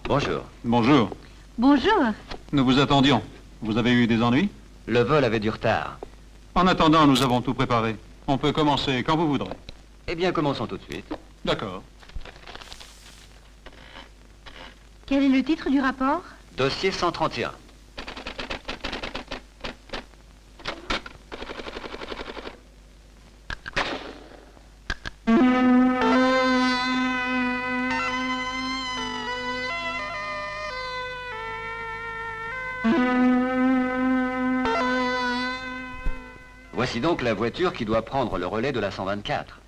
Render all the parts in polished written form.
Bonjour. Bonjour. Bonjour. Nous vous attendions. Vous avez eu des ennuis? Le vol avait du retard. En attendant, nous avons tout préparé. On peut commencer quand vous voudrez. Eh bien, commençons tout de suite. D'accord. Quel est le titre du rapport? Dossier 131. Voici donc la voiture qui doit prendre le relais de la 124.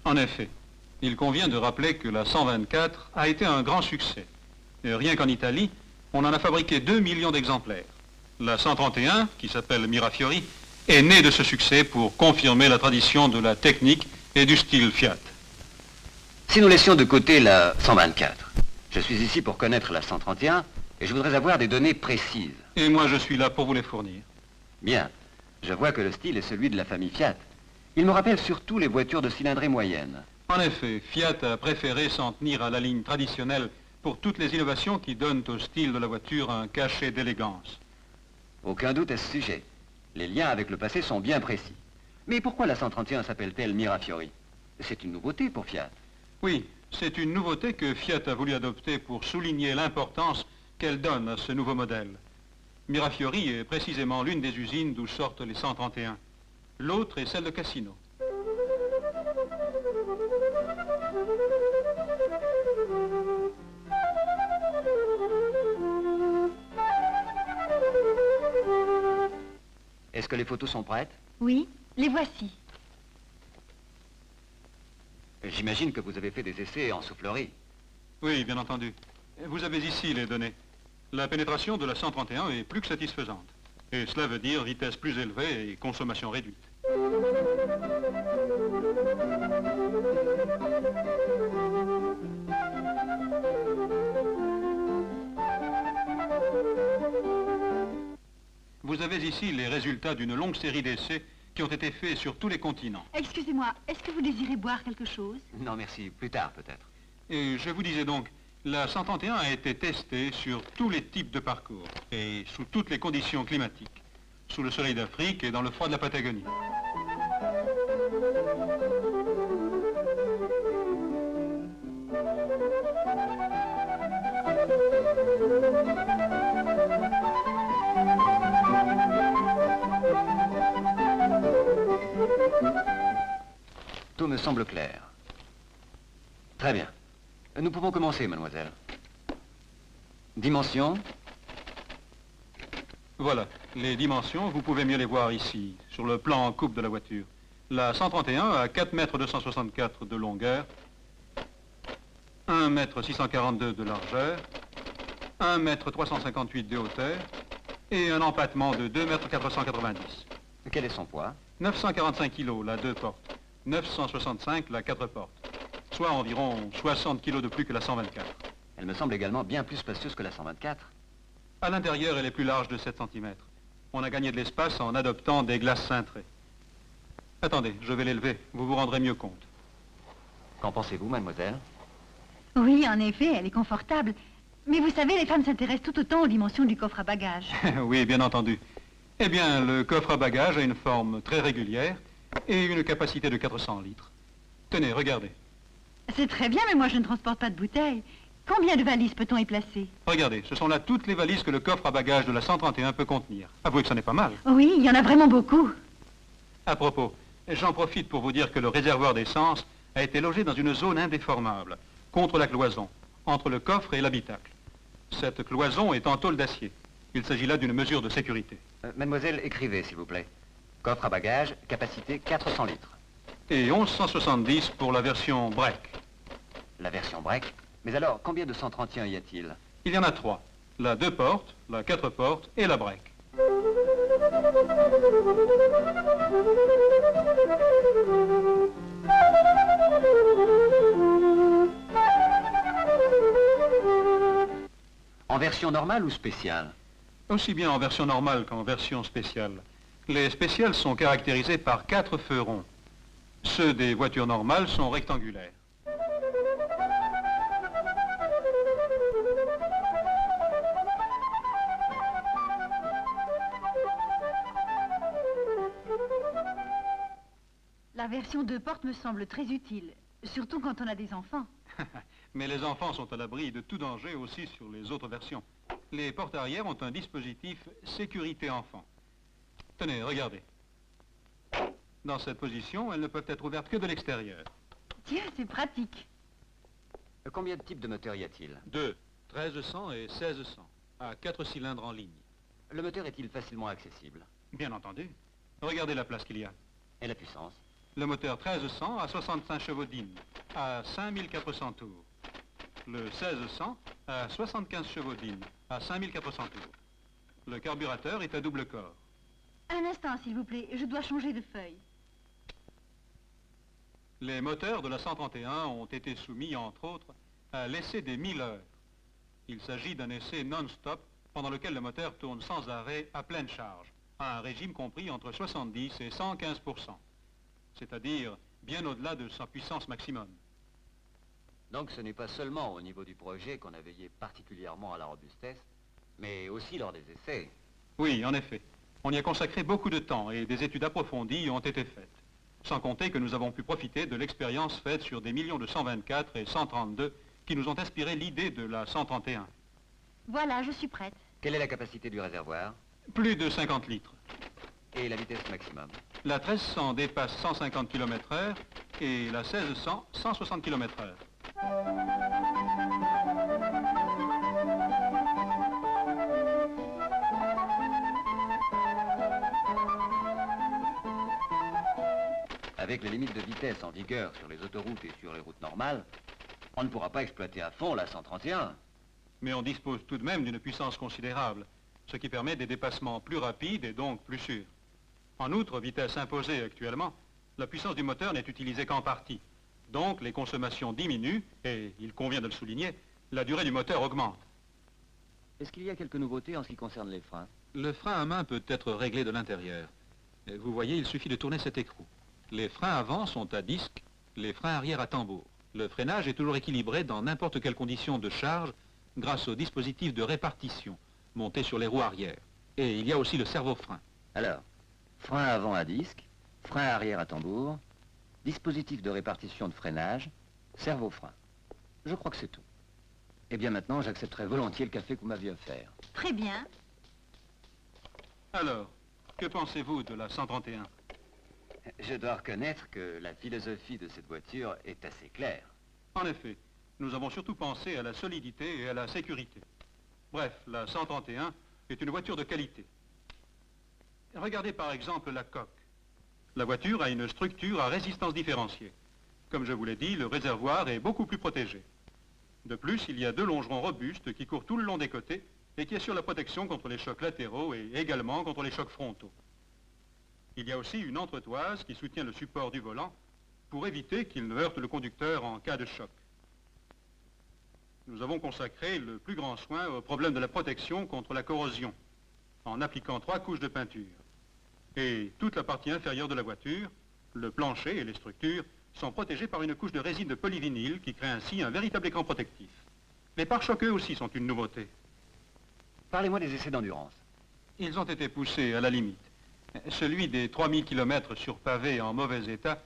En effet, il convient de rappeler que la 124 a été un grand succès. Et rien qu'en Italie, on en a fabriqué 2 millions d'exemplaires. La 131, qui s'appelle Mirafiori, est née de ce succès pour confirmer la tradition de la technique et du style Fiat. Si nous laissions de côté la 124, je suis ici pour connaître la 131 et je voudrais avoir des données précises. Et moi, je suis là pour vous les fournir. Bien. Je vois que le style est celui de la famille Fiat. Il me rappelle surtout les voitures de cylindrée moyenne. En effet, Fiat a préféré s'en tenir à la ligne traditionnelle pour toutes les innovations qui donnent au style de la voiture un cachet d'élégance. Aucun doute à ce sujet. Les liens avec le passé sont bien précis. Mais pourquoi la 131 s'appelle-t-elle Mirafiori? C'est une nouveauté pour Fiat. Oui, c'est une nouveauté que Fiat a voulu adopter pour souligner l'importance qu'elle donne à ce nouveau modèle. Mirafiori est précisément l'une des usines d'où sortent les 131. L'autre est celle de Cassino. Est-ce que les photos sont prêtes? Oui, les voici. J'imagine que vous avez fait des essais en soufflerie. Oui, bien entendu. Vous avez ici les données. La pénétration de la 131 est plus que satisfaisante. Et cela veut dire vitesse plus élevée et consommation réduite. Vous avez ici les résultats d'une longue série d'essais qui ont été faits sur tous les continents. Excusez-moi, est-ce que vous désirez boire quelque chose? Non, merci. Plus tard, peut-être. Et je vous disais donc, la 131 a été testée sur tous les types de parcours et sous toutes les conditions climatiques, sous le soleil d'Afrique et dans le froid de la Patagonie. Tout me semble clair. Très bien. Nous pouvons commencer, mademoiselle. Dimensions? Voilà, les dimensions, vous pouvez mieux les voir ici, sur le plan en coupe de la voiture. La 131 a 4,264 m de longueur, 1,642 m de largeur, 1,358 m de hauteur et un empattement de 2,490 m. Quel est son poids? 945 kg, la 2 portes, 965 la 4 portes, soit environ 60 kg de plus que la 124. Elle me semble également bien plus spacieuse que la 124. À l'intérieur, elle est plus large de 7 cm. On a gagné de l'espace en adoptant des glaces cintrées. Attendez, je vais l'élever, vous vous rendrez mieux compte. Qu'en pensez-vous, mademoiselle? Oui, en effet, elle est confortable. Mais vous savez, les femmes s'intéressent tout autant aux dimensions du coffre à bagages. Oui, bien entendu. Eh bien, le coffre à bagages a une forme très régulière et une capacité de 400 litres. Tenez, regardez. C'est très bien, mais moi je ne transporte pas de bouteilles. Combien de valises peut-on y placer? Regardez, ce sont là toutes les valises que le coffre à bagages de la 131 peut contenir. Avouez que ça n'est pas mal. Oui, il y en a vraiment beaucoup. À propos, j'en profite pour vous dire que le réservoir d'essence a été logé dans une zone indéformable, contre la cloison, entre le coffre et l'habitacle. Cette cloison est en tôle d'acier. Il s'agit là d'une mesure de sécurité. Mademoiselle, écrivez, s'il vous plaît. Coffre à bagages, capacité 400 litres. Et 1170 pour la version break. La version break? Mais alors, combien de 131 y a-t-il? Il y en a 3. La 2 portes, la 4 portes et la break. En version normale ou spéciale? Aussi bien en version normale qu'en version spéciale. Les spéciales sont caractérisées par 4 feux ronds. Ceux des voitures normales sont rectangulaires. version 2 portes me semble très utile, surtout quand on a des enfants. Mais les enfants sont à l'abri de tout danger aussi sur les autres versions. Les portes arrière ont un dispositif sécurité enfant. Tenez, regardez. Dans cette position, elles ne peuvent être ouvertes que de l'extérieur. Tiens, c'est pratique. Combien de types de moteurs y a-t-il? 2, 1300 et 1600, à 4 cylindres en ligne. Le moteur est-il facilement accessible? Bien entendu. Regardez la place qu'il y a. Et la puissance? Le moteur 1300 a 65 chevaux d'Inn, à 5400 tours. Le 1600 a 75 chevaux d'Inn, à 5400 tours. Le carburateur est à double corps. Un instant, s'il vous plaît, je dois changer de feuille. Les moteurs de la 131 ont été soumis, entre autres, à l'essai des 1000 heures. Il s'agit d'un essai non-stop pendant lequel le moteur tourne sans arrêt à pleine charge, à un régime compris entre 70 et 115%, c'est-à-dire bien au-delà de sa puissance maximum. Donc ce n'est pas seulement au niveau du projet qu'on a veillé particulièrement à la robustesse, mais aussi lors des essais. Oui, en effet. On y a consacré beaucoup de temps et des études approfondies ont été faites. Sans compter que nous avons pu profiter de l'expérience faite sur des millions de 124 et 132 qui nous ont inspiré l'idée de la 131. Voilà, je suis prête. Quelle est la capacité du réservoir? Plus de 50 litres. Et la vitesse maximum? La 1300 dépasse 150 km/h et la 1600 160 km/h. Avec les limites de vitesse en vigueur sur les autoroutes et sur les routes normales, on ne pourra pas exploiter à fond la 131. Mais on dispose tout de même d'une puissance considérable, ce qui permet des dépassements plus rapides et donc plus sûrs. En outre, vitesse imposée actuellement, la puissance du moteur n'est utilisée qu'en partie. Donc les consommations diminuent et, il convient de le souligner, la durée du moteur augmente. Est-ce qu'il y a quelques nouveautés en ce qui concerne les freins? Le frein à main peut être réglé de l'intérieur. Vous voyez, il suffit de tourner cet écrou. Les freins avant sont à disque, les freins arrière à tambour. Le freinage est toujours équilibré dans n'importe quelle condition de charge grâce au dispositif de répartition monté sur les roues arrière. Et il y a aussi le servo-frein. Alors, frein avant à disque, frein arrière à tambour, dispositif de répartition de freinage, servo-frein. Je crois que c'est tout. Eh bien maintenant, j'accepterai volontiers le café que vous m'aviez offert. Très bien. Alors, que pensez-vous de la 131? Je dois reconnaître que la philosophie de cette voiture est assez claire. En effet, nous avons surtout pensé à la solidité et à la sécurité. Bref, la 131 est une voiture de qualité. Regardez par exemple la coque. La voiture a une structure à résistance différenciée. Comme je vous l'ai dit, le réservoir est beaucoup plus protégé. De plus, il y a 2 longerons robustes qui courent tout le long des côtés et qui assurent la protection contre les chocs latéraux et également contre les chocs frontaux. Il y a aussi une entretoise qui soutient le support du volant pour éviter qu'il ne heurte le conducteur en cas de choc. Nous avons consacré le plus grand soin au problème de la protection contre la corrosion en appliquant 3 couches de peinture. Et toute la partie inférieure de la voiture, le plancher et les structures, sont protégés par une couche de résine de polyvinyle qui crée ainsi un véritable écran protectif. Les pare-chocs eux aussi sont une nouveauté. Parlez-moi des essais d'endurance. Ils ont été poussés à la limite. Celui des 3000 km sur pavé en mauvais état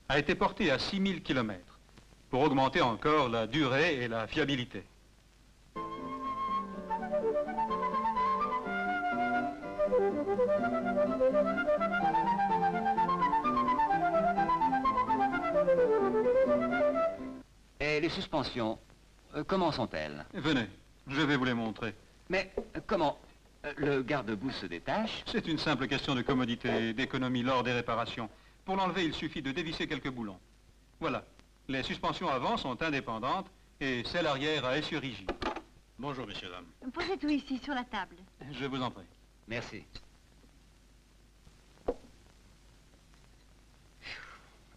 a été porté à 6000 km pour augmenter encore la durée et la fiabilité. Et les suspensions, comment sont-elles? Venez, je vais vous les montrer. Mais comment? Le garde-boue se détache? C'est une simple question de commodité et d'économie lors des réparations. Pour l'enlever, il suffit de dévisser quelques boulons. Voilà. Les suspensions avant sont indépendantes et celle arrière à essieu rigide. Bonjour, messieurs, dames. Posez tout ici, sur la table. Je vous en prie. Merci.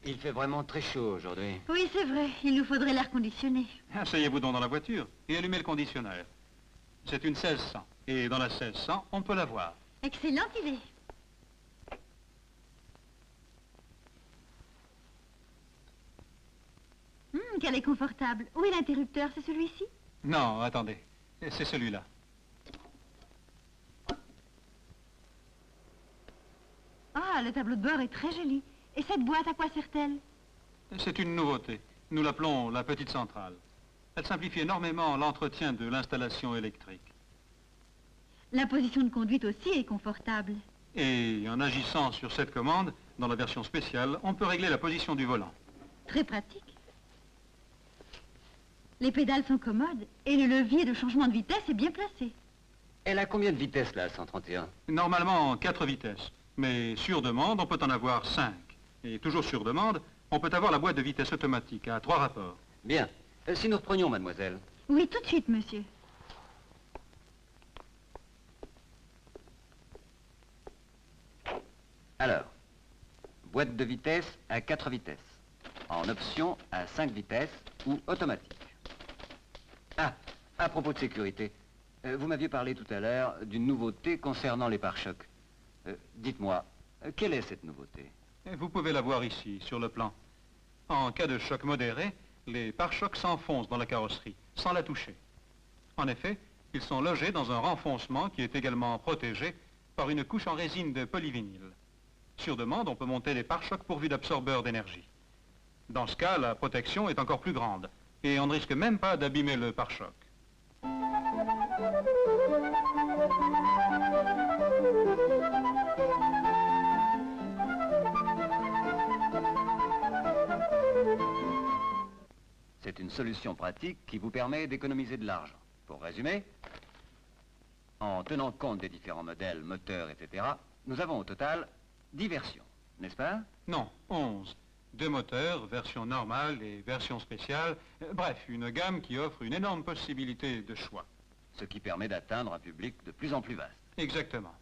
Il fait vraiment très chaud aujourd'hui. Oui, c'est vrai. Il nous faudrait l'air conditionné. Asseyez-vous donc dans la voiture et allumez le conditionneur. C'est une 1600. Et dans la 1600, on peut la voir. Excellente idée. Qu'elle est confortable. Où est l'interrupteur? C'est celui-ci? Non, attendez. C'est celui-là. Ah, le tableau de bord est très joli. Et cette boîte, à quoi sert-elle? C'est une nouveauté. Nous l'appelons la petite centrale. Elle simplifie énormément l'entretien de l'installation électrique. La position de conduite aussi est confortable. Et en agissant sur cette commande, dans la version spéciale, on peut régler la position du volant. Très pratique. Les pédales sont commodes et le levier de changement de vitesse est bien placé. Elle a combien de vitesses, la 131? Normalement, 4 vitesses. Mais sur demande, on peut en avoir 5. Et toujours sur demande, on peut avoir la boîte de vitesse automatique à 3 rapports. Bien. Si nous reprenions, mademoiselle. Oui, tout de suite, monsieur. Alors, boîte de vitesse à 4 vitesses. En option à 5 vitesses ou automatique. Ah, à propos de sécurité, vous m'aviez parlé tout à l'heure d'une nouveauté concernant les pare-chocs. Dites-moi, quelle est cette nouveauté? Vous pouvez la voir ici, sur le plan. En cas de choc modéré, les pare-chocs s'enfoncent dans la carrosserie, sans la toucher. En effet, ils sont logés dans un renfoncement qui est également protégé par une couche en résine de polyvinyle. Sur demande, on peut monter des pare-chocs pourvus d'absorbeurs d'énergie. Dans ce cas, la protection est encore plus grande et on ne risque même pas d'abîmer le pare-choc. C'est une solution pratique qui vous permet d'économiser de l'argent. Pour résumer, en tenant compte des différents modèles, moteurs, etc., nous avons au total 10 versions, n'est-ce pas? Non, 11. 2 moteurs, version normale et version spéciale. Bref, une gamme qui offre une énorme possibilité de choix. Ce qui permet d'atteindre un public de plus en plus vaste. Exactement.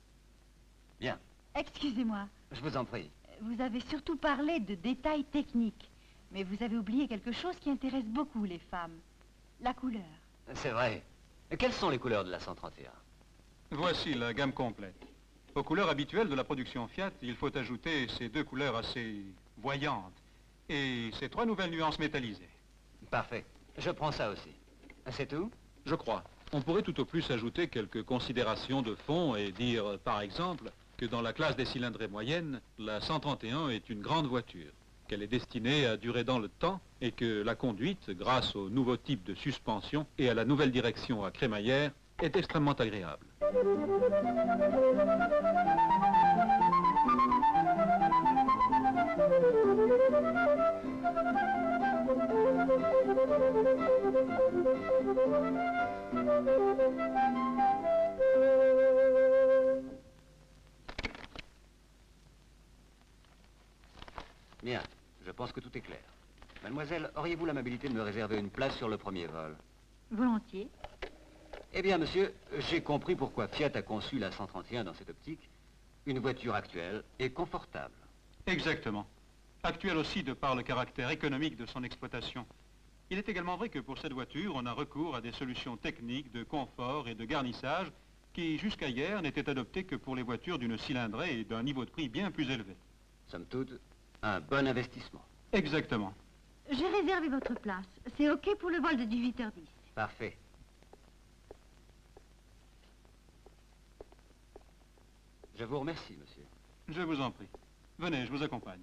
Bien, Excusez-moi, je vous en prie. vous avez surtout parlé de détails techniques, mais vous avez oublié quelque chose qui intéresse beaucoup les femmes. La couleur. C'est vrai. Quelles sont les couleurs de la 131? Voici la gamme complète. Aux couleurs habituelles de la production Fiat, il faut ajouter ces 2 couleurs assez voyantes et ces 3 nouvelles nuances métallisées. Parfait. Je prends ça aussi. C'est tout? Je crois. On pourrait tout au plus ajouter quelques considérations de fond et dire, par exemple, que dans la classe des cylindrées moyennes, la 131 est une grande voiture, qu'elle est destinée à durer dans le temps et que la conduite, grâce au nouveau type de suspension et à la nouvelle direction à crémaillère, est extrêmement agréable. Bien, je pense que tout est clair. Mademoiselle, auriez-vous l'amabilité de me réserver une place sur le premier vol? Volontiers. Eh bien, monsieur, j'ai compris pourquoi Fiat a conçu la 131 dans cette optique. Une voiture actuelle et confortable. Exactement. Actuelle aussi de par le caractère économique de son exploitation. Il est également vrai que pour cette voiture, on a recours à des solutions techniques de confort et de garnissage qui, jusqu'à hier, n'étaient adoptées que pour les voitures d'une cylindrée et d'un niveau de prix bien plus élevé. Somme toute, un bon investissement. Exactement. J'ai réservé votre place. C'est OK pour le vol de 18h10. Parfait. Je vous remercie, monsieur. Je vous en prie. Venez, je vous accompagne.